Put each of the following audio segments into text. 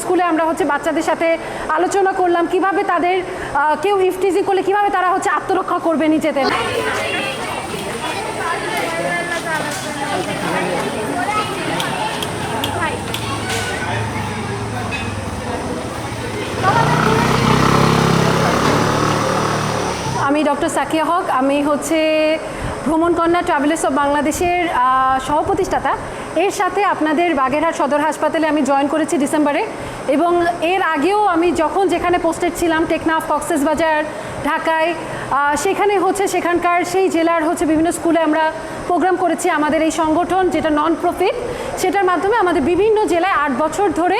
স্কুলে আমরা হচ্ছে বাচ্চাদের সাথে আলোচনা করলাম কিভাবে তাদের কেউ ইফটিজিং করলে কিভাবে তারা হচ্ছে আত্মরক্ষা করবে নিজেদের। আমি ডক্টর সাকিয়া হক, আমি হচ্ছে ভ্রমণকন্যা ট্রাভেলার্স অফ বাংলাদেশের সহপ্রতিষ্ঠাতা। এর সাথে আপনাদের বাগেরহাট সদর হাসপাতালে আমি জয়েন করেছি ডিসেম্বরে, এবং এর আগেও আমি যখন যেখানে পোস্টেড ছিলাম টেকনাফ, কক্সবাজার, ঢাকায়, সেখানে হচ্ছে সেখানকার সেই জেলার হচ্ছে বিভিন্ন স্কুলে আমরা প্রোগ্রাম করেছি। আমাদের এই সংগঠন যেটা নন প্রফিট, সেটার মাধ্যমে আমাদের বিভিন্ন জেলায় 8 বছর ধরে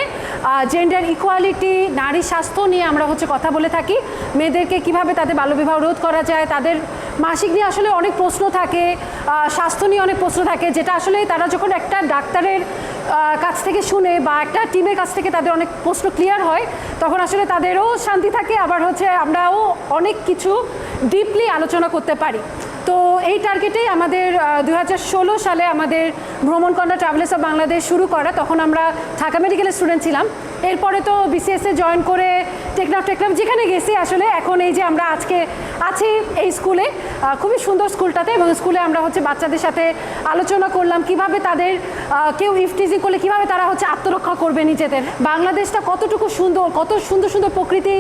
জেন্ডার ইকুয়ালিটি, নারী স্বাস্থ্য নিয়ে আমরা হচ্ছে কথা বলে থাকি। মেয়েদেরকে কিভাবে তাদের বাল্যবিবাহ রোধ করা যায়, তাদের মাসিক নিয়ে আসলে অনেক প্রশ্ন থাকে, স্বাস্থ্য নিয়ে অনেক প্রশ্ন থাকে, যেটা আসলে তারা যখন একটা ডাক্তারের কাছ থেকে শুনে বা একটা টিমের কাছ থেকে তাদের অনেক প্রশ্ন ক্লিয়ার হয়, তখন আসলে তাদেরও শান্তি থাকে, আবার হচ্ছে আমরাও অনেক কিছু ডিপলি আলোচনা করতে পারি। তো এই টার্গেটেই আমাদের 2016 সালে আমাদের ভ্রমণকন্যা ট্রাভেলার্স অফ বাংলাদেশ শুরু করা। তখন আমরা ঢাকা মেডিকেলের স্টুডেন্ট ছিলাম। এরপরে তো বিসিএসে জয়েন করে টেকনাফ যেখানে গেছি আসলে এখন এই যে আমরা আজকে আছি এই স্কুলে, খুবই সুন্দর স্কুলটাতে, এবং স্কুলে আমরা হচ্ছে বাচ্চাদের সাথে আলোচনা করলাম কিভাবে তাদের কেউ ইফটিজিং করলে কিভাবে তারা হচ্ছে আত্মরক্ষা করবে নিজেদের। বাংলাদেশটা কতটুকু সুন্দর, কত সুন্দর সুন্দর প্রকৃতি,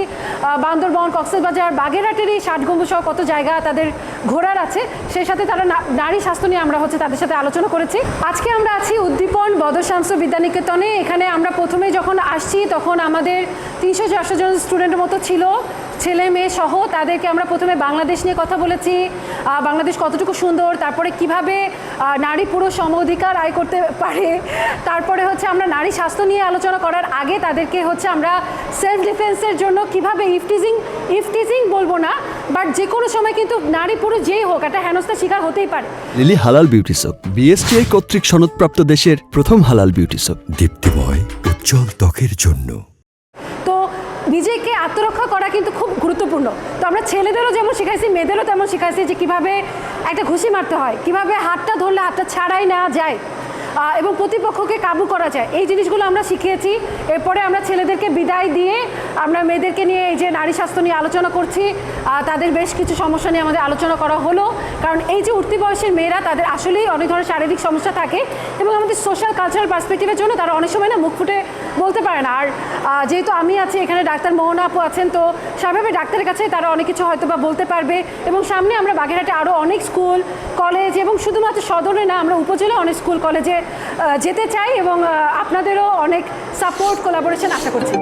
বান্দরবন, কক্সবাজার, বাগেরহাটের এই 60 গম্বুজ সহ কত জায়গা তাদের ঘোরার আছে, সেই সাথে তারা নারী স্বাস্থ্য নিয়ে আমরা হচ্ছে তাদের সাথে আলোচনা করেছি। আজকে আমরা আছি উদ্দীপন বদর শামস বিদ্যানিকেতনে। এখানে আমরা প্রথমে যখন আসছি তখন আমাদের 300-400 জন স্টুডেন্টের মতো ছিল, ছেলে মেয়ে সহ। তাদেরকে আমরা প্রথমে বাংলাদেশ নিয়ে কথা বলেছি, বাংলাদেশ কতটুকু সুন্দর, তারপরে কিভাবে নারী পুরুষ সম অধিকার আয় করতে পারে, তারপরে হচ্ছে আমরা নারী স্বাস্থ্য নিয়ে আলোচনা করার আগে তাদেরকে হচ্ছে আমরা সেলফ ডিফেন্সের জন্য কিভাবে ইফটিজিং বলবো না, বাট যে কোনো সময় কিন্তু নারী পুরুষ যেই হোক একটা হেনস্থার শিকার হতেই পারে। লিলি হালাল বিউটি সোপ, বিএসটিআই কর্তৃক সনদপ্রাপ্ত দেশের প্রথম হালাল বিউটি সোপ, দীপ্তিময় উজ্জ্বল ত্বকের জন্য। তো নিজেকে আত্মরক্ষা করা কিন্তু খুব গুরুত্বপূর্ণ। তো আমরা ছেলেদেরও যেমন শিখাইছি, মেয়েদেরও তেমন শিখাইছি যে কিভাবে একটা ঘুষি মারতে হয়, কিভাবে হাতটা ধরলে হাতটা ছাড়াই নেওয়া যায়, এবং প্রতিপক্ষকে কাবু করা যায়, এই জিনিসগুলো আমরা শিখিয়েছি। এরপরে আমরা ছেলেদেরকে বিদায় দিয়ে আমরা মেয়েদেরকে নিয়ে এই যে নারী স্বাস্থ্য নিয়ে আলোচনা করছি। তাদের বেশ কিছু সমস্যা নিয়ে আমাদের আলোচনা করা হলো, কারণ এই যে উঠতি বয়সের মেয়েরা তাদের আসলেই অনেক ধরনের শারীরিক সমস্যা থাকে, এবং আমাদের সোশ্যাল কালচারাল পার্সপেক্টিভের জন্য তারা অনেক সময় না মুখ ফুটে বলতে পারে না। আর যেহেতু আমি আছি এখানে, ডাক্তার মোহনা আপু আছেন, তো স্বাভাবিক ডাক্তারের কাছে তারা অনেক কিছু হয়তো বা বলতে পারবে। এবং সামনে আমরা বাগেরহাটে আরও অনেক স্কুল কলেজ, এবং শুধুমাত্র সদরে না, আমরা উপজেলায় অনেক স্কুল কলেজে যেতে চাই, এবং আপনাদেরও অনেক সাপোর্ট কোলাবোরেশন আশা করছি।